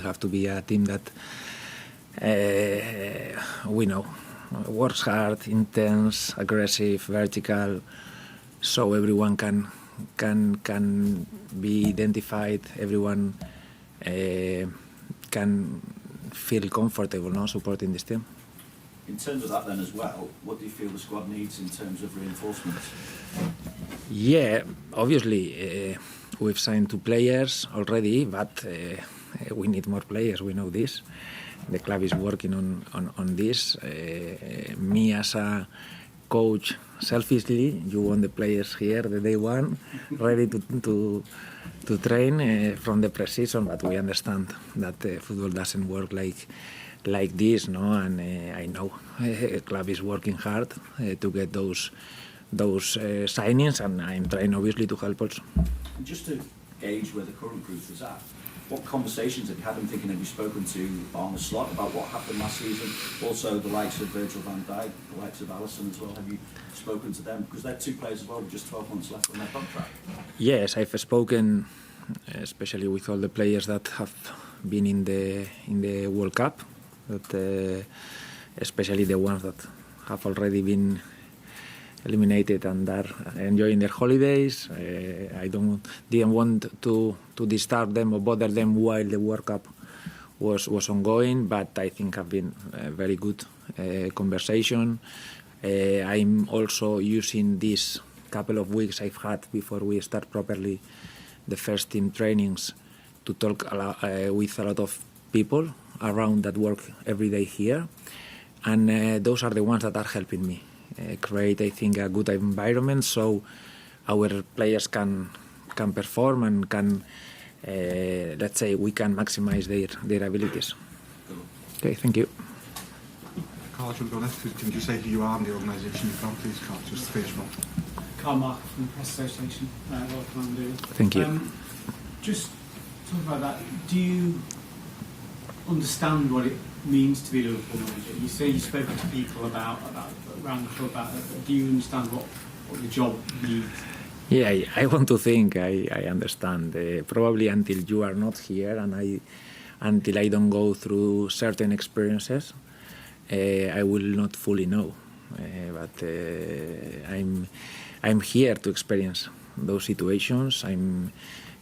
have to be a team that we know works hard, intense, aggressive, vertical, so everyone can be identified. Everyone can feel comfortable, no, supporting this team. In terms of that then as well, what do you feel the squad needs in terms of reinforcements? Yeah, obviously we've signed 2 players already, but we need more players, we know this. The club is working on this. Me as a coach, selfishly, you want the players here the day one, ready to train from the preseason, but we understand that football doesn't work like this, no? And I know the club is working hard to get those signings, and I'm trying obviously to help also. And just to gauge where the current group is at, what conversations have you had? I'm thinking, have you spoken to Arne Slot about what happened last season? Also the likes of Virgil van Dijk, the likes of Alisson as well. Have you spoken to them? Because they're 2 players as well with just 12 months left on their contract. Yes, I've spoken, especially with all the players that have been in the World Cup, that especially the ones that have already been eliminated and are enjoying their holidays. I didn't want to disturb them or bother them while the World Cup was ongoing, but I think have been a very good conversation. I'm also using this couple of weeks I've had before we start properly the first team trainings to talk with a lot of people around that work every day here, and those are the ones that are helping me create, I think, a good environment so our players can perform and can, let's say, we can maximize their abilities. Okay, thank you. Carl, do you want to go next? Can you say who you are and the organisation you're from, please, Carl, just to finish off? Carl Mark from the Press Association. Welcome, Andoni. Thank you. Just talk about that. Do you understand what it means to be a Liverpool manager? You say you've spoken to people about around the club. Do you understand what the job needs? Yeah, I want to think I understand. Probably until you are not here and until I don't go through certain experiences, I will not fully know. But I'm here to experience those situations. I'm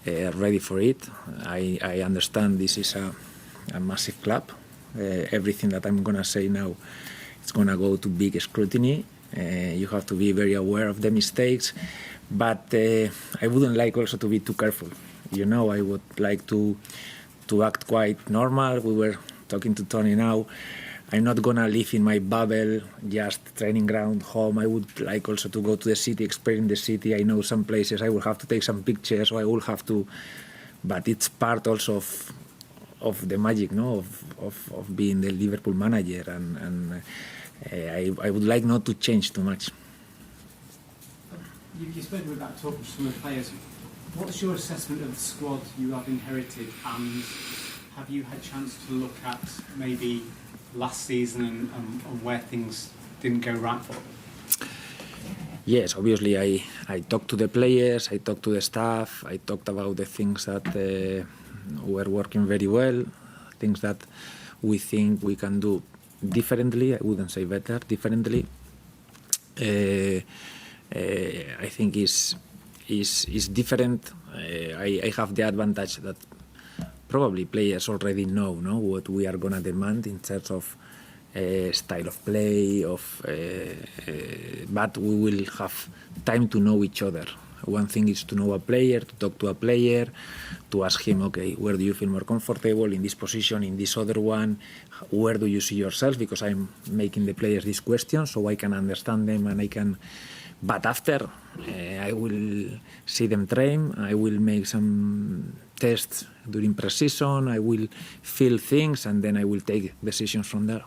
ready for it. I understand this is a massive club. Everything that I'm gonna say now, it's gonna go to big scrutiny. You have to be very aware of the mistakes, but I wouldn't like also to be too careful. You know, I would like to act quite normal. We were talking to Tony now. I'm not gonna live in my bubble, just training ground, home. I would like also to go to the city, experience the city. I know some places I will have to take some pictures, or I will have to, but it's part also of the magic, no, of being the Liverpool manager, and I would like not to change too much. You spoke about talking to some of the players. What's your assessment of the squad you have inherited, and have you had a chance to look at maybe last season and where things didn't go right for them? Yes, obviously I talked to the players, I talked to the staff, I talked about the things that were working very well, things that we think we can do differently. I wouldn't say better, differently. I think is different. I have the advantage that probably players already know what we are gonna demand in terms of style of play, but we will have time to know each other. One thing is to know a player, to talk to a player, to ask him, okay, where do you feel more comfortable in this position, in this other one? Where do you see yourself? Because I'm making the players these questions so I can understand them and I can. But after, I will see them train. I will make some tests during pre-season. I will feel things, and then I will take decisions from there.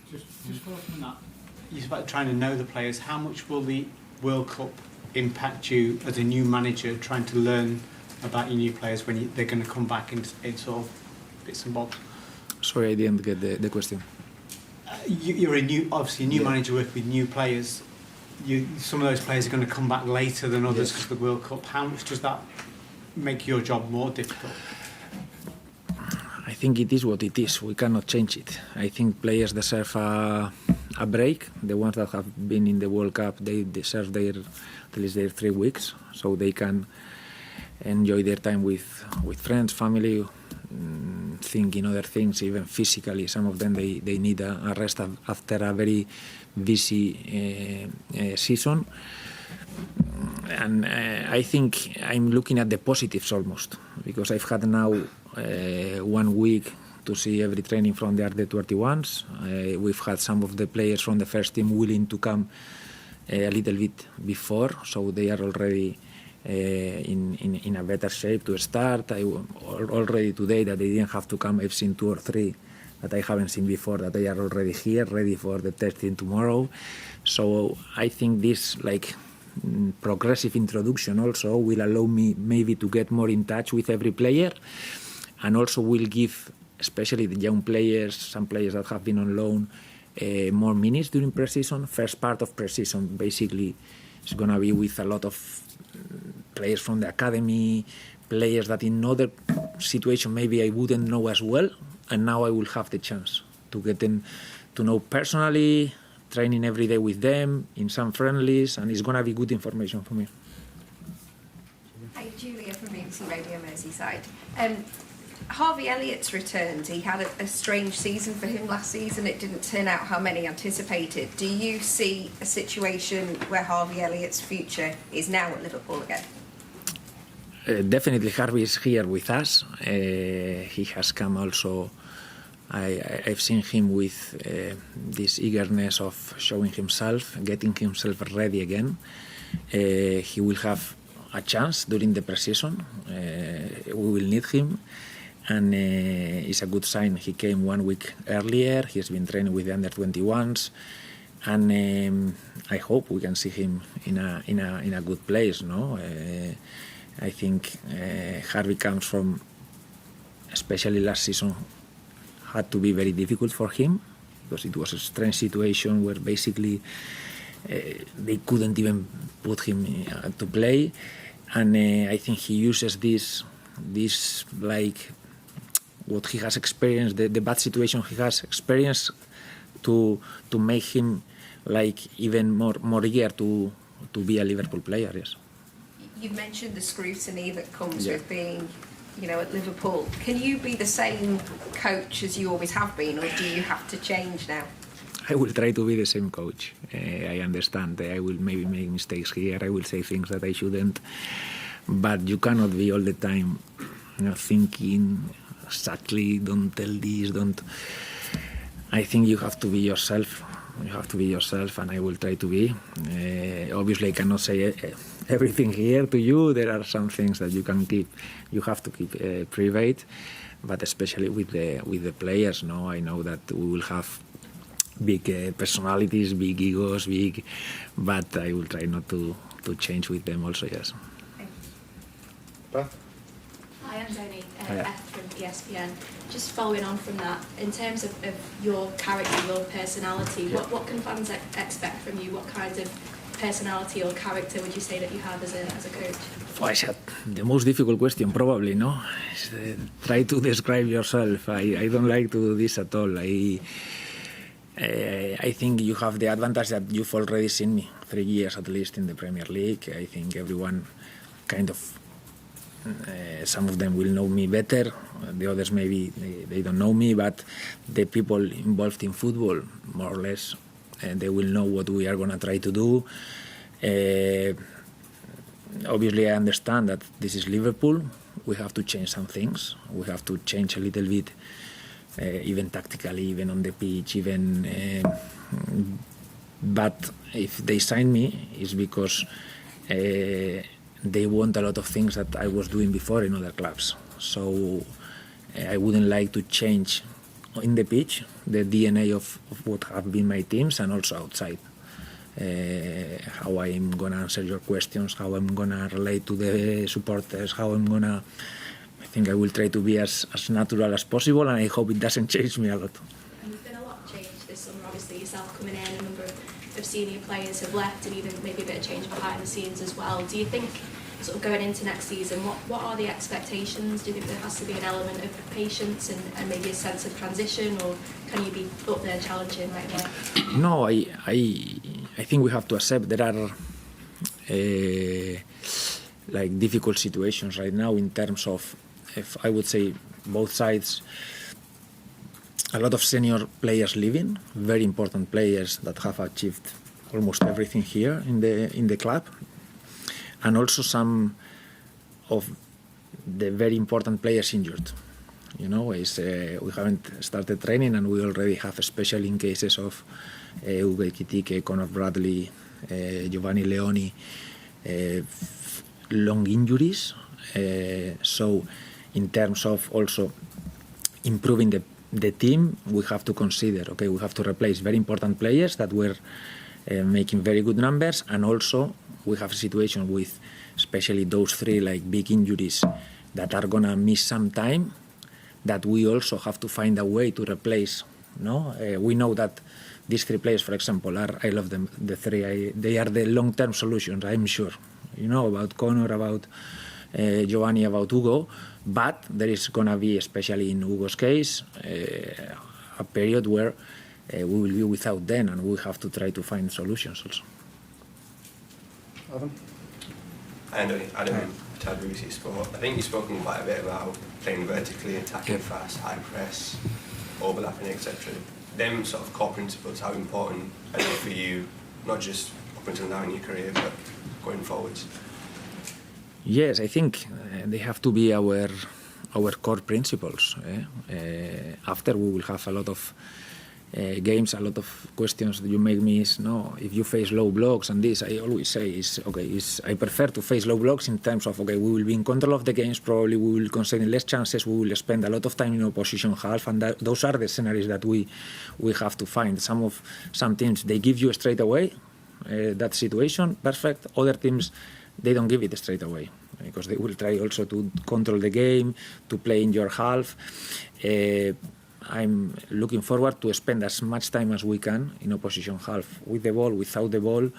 Just follow up on that. You're about trying to know the players. How much will the World Cup impact you as a new manager, trying to learn about your new players when they're going to come back in sort of bits and bobs? Sorry, I didn't get the question. You're obviously a new manager working with new players. Some of those players are going to come back later than others because of the World Cup. How much does that make your job more difficult? I think it is what it is. We cannot change it. I think players deserve a break. The ones that have been in the World Cup, they deserve at least their 3 weeks, so they can enjoy their time with friends, family, thinking other things, even physically. Some of them, they need a rest after a very busy season. And I think I'm looking at the positives almost, because I've had now 1 week to see every training from the under-21s. We've had some of the players from the first team willing to come a little bit before, so they are already in a better shape to start. Already today that they didn't have to come, I've seen 2 or 3 that I haven't seen before, that they are already here, ready for the testing tomorrow. So I think this progressive introduction also will allow me maybe to get more in touch with every player, and also will give, especially the young players, some players that have been on loan, more minutes during preseason. First part of preseason basically is going to be with a lot of players from the academy, players that in other situation maybe I wouldn't know as well, and now I will have the chance to get them to know personally, training every day with them in some friendlies, and it's going to be good information for me. Hi, Julia from BBC Radio Merseyside. Harvey Elliott's returned. He had a strange season for him last season. It didn't turn out how many anticipated. Do you see a situation where Harvey Elliott's future is now at Liverpool again? Definitely Harvey is here with us. He has come also. I've seen him with this eagerness of showing himself, getting himself ready again. He will have a chance during the preseason. We will need him, and it's a good sign. He came 1 week earlier. He's been training with the under-21s, and I hope we can see him in a good place. No, I think Harvey comes from, especially last season, had to be very difficult for him, because it was a strange situation where basically they couldn't even put him to play, and I think he uses this what he has experienced, the bad situation he has experienced, to make him even more eager to be a Liverpool player. Yes. You've mentioned the scrutiny that comes with being, at Liverpool. Can you be the same coach as you always have been, or do you have to change now? I will try to be the same coach. I understand I will maybe make mistakes here. I will say things that I shouldn't. But you cannot be all the time thinking exactly, don't tell this, don't. I think you have to be yourself. You have to be yourself, and I will try to be. Obviously, I cannot say everything here to you. There are some things that you have to keep private, but especially with the players. No, I know that we will have big personalities, big egos, but I will try not to change with them also. Yes. Beth? Hi, Andoni. Beth from ESPN. Just following on from that, in terms of your character, your personality, what can fans expect from you? What kind of personality or character would you say that you have as a coach? Well, the most difficult question probably, no? Try to describe yourself. I don't like to do this at all. I think you have the advantage that you've already seen me 3 years at least in the Premier League. I think everyone kind of, some of them will know me better, the others maybe they don't know me, but the people involved in football, more or less, they will know what we are going to try to do. Obviously, I understand that this is Liverpool. We have to change some things. We have to change a little bit, even tactically, even on the pitch, but if they sign me, it's because they want a lot of things that I was doing before in other clubs. So I wouldn't like to change in the pitch the DNA of what have been my teams, and also outside. How I'm going to answer your questions, how I'm going to relate to the supporters, I think I will try to be as natural as possible, and I hope it doesn't change me a lot. And there's been a lot of change this summer, obviously, yourself coming in, a number of senior players have left, and even maybe a bit of change behind the scenes as well. Do you think sort of going into next season, what are the expectations? Do you think there has to be an element of patience and maybe a sense of transition, or can you be up there challenging right away? No, I think we have to accept there are like difficult situations right now in terms of, if I would say, both sides. A lot of senior players leaving, very important players that have achieved almost everything here in the club, and also some of the very important players injured. We haven't started training, and we already have, especially in cases of Uwe Kitike, Conor Bradley, Giovanni Leoni, long injuries. So in terms of also improving the team, we have to consider, okay, we have to replace very important players that were making very good numbers, and also we have a situation with especially those three like big injuries that are gonna miss some time, that we also have to find a way to replace. We know that these three players, for example, I love them, the three. They are the long-term solutions, I'm sure. About Conor, about Giovanni, about Hugo, but there is gonna be, especially in Hugo's case, a period where we will be without them, and we have to try to find solutions also. Andoni, Adam Tadrusi Sport. I think you've spoken quite a bit about playing vertically, attacking fast, high press, overlapping, etc. Them sort of core principles, how important are they for you, not just up until now in your career, but going forwards? Yes, I think they have to be our core principles. After we will have a lot of games, a lot of questions that you make me is, if you face low blocks and this, I always say I prefer to face low blocks in terms of, we will be in control of the games, probably we will concede less chances, we will spend a lot of time in opposition half, and those are the scenarios that we have to find. Some teams, they give you straight away that situation, perfect. Other teams, they don't give it straight away, because they will try also to control the game, to play in your half. I'm looking forward to spend as much time as we can in opposition half, with the ball, without the ball,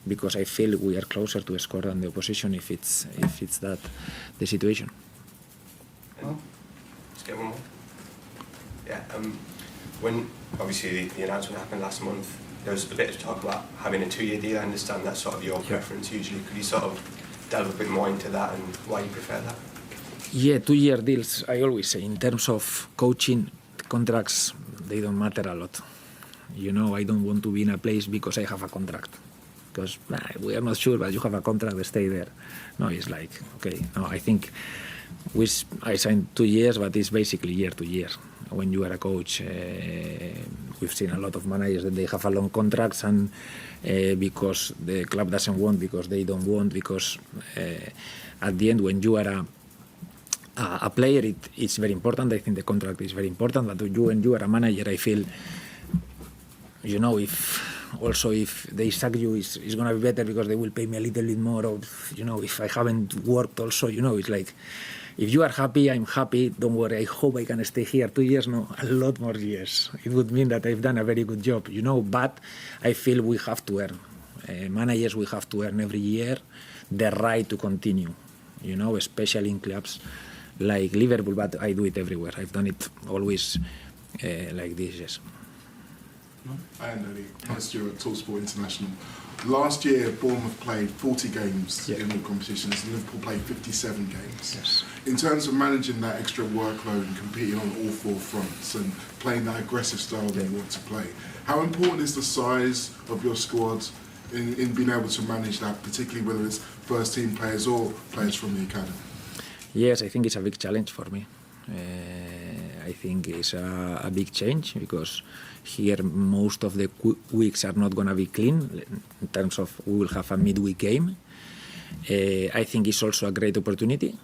because I feel we are closer to score than the opposition if it's that the situation. Let's get one more. Yeah. When obviously the announcement happened last month, there was a bit of talk about having a 2-year deal. I understand that's sort of your preference usually. Could you sort of delve a bit more into that and why you prefer that? Yeah, 2-year deals, I always say, in terms of coaching, contracts, they don't matter a lot. I don't want to be in a place because I have a contract. Because we are not sure, but you have a contract, stay there. No, it's like, I think I signed 2 years, but it's basically year to year. When you are a coach, we've seen a lot of managers that they have a long contracts, and because the club doesn't want, because they don't want, because at the end, when you are a player, it's very important. I think the contract is very important, but when you are a manager, I feel, if they sack you, it's going to be better because they will pay me a little bit more, or, if I haven't worked also, it's like, if you are happy, I'm happy, don't worry, I hope I can stay here 2 years, no, a lot more years. It would mean that I've done a very good job, but I feel we have to earn. Managers, we have to earn every year the right to continue, especially in clubs like Liverpool, but I do it everywhere. I've done it always like this, yes. Hi, Andoni. Hi, Stuart, TalkSport International. Last year, Bournemouth played 40 games in all competitions. Liverpool played 57 games. Yes. In terms of managing that extra workload and competing on all 4 fronts and playing that aggressive style that you want to play, how important is the size of your squad in being able to manage that, particularly whether it's first-team players or players from the academy? Yes, I think it's a big challenge for me. I think it's a big change because here most of the weeks are not going to be clean in terms of we will have a midweek game. I think it's also a great opportunity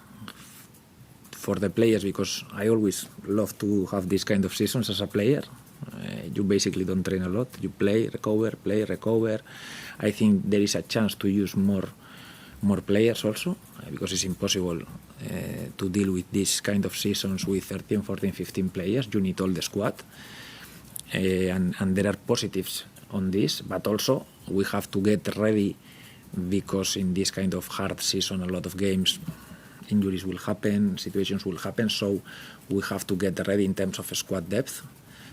for the players because I always love to have this kind of seasons as a player. You basically don't train a lot. You play, recover. I think there is a chance to use more players also because it's impossible to deal with this kind of seasons with 13, 14, 15 players. You need all the squad. And there are positives on this, but also we have to get ready because in this kind of hard season, a lot of games, injuries will happen, situations will happen, so we have to get ready in terms of squad depth,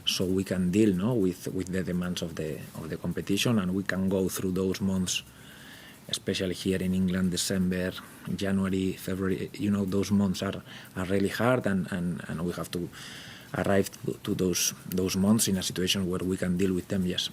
so we can deal with the demands of the competition, and we can go through those months, especially here in England, December, January, February. Those months are really hard, and we have to arrive to those months in a situation where we can deal with them. Yes.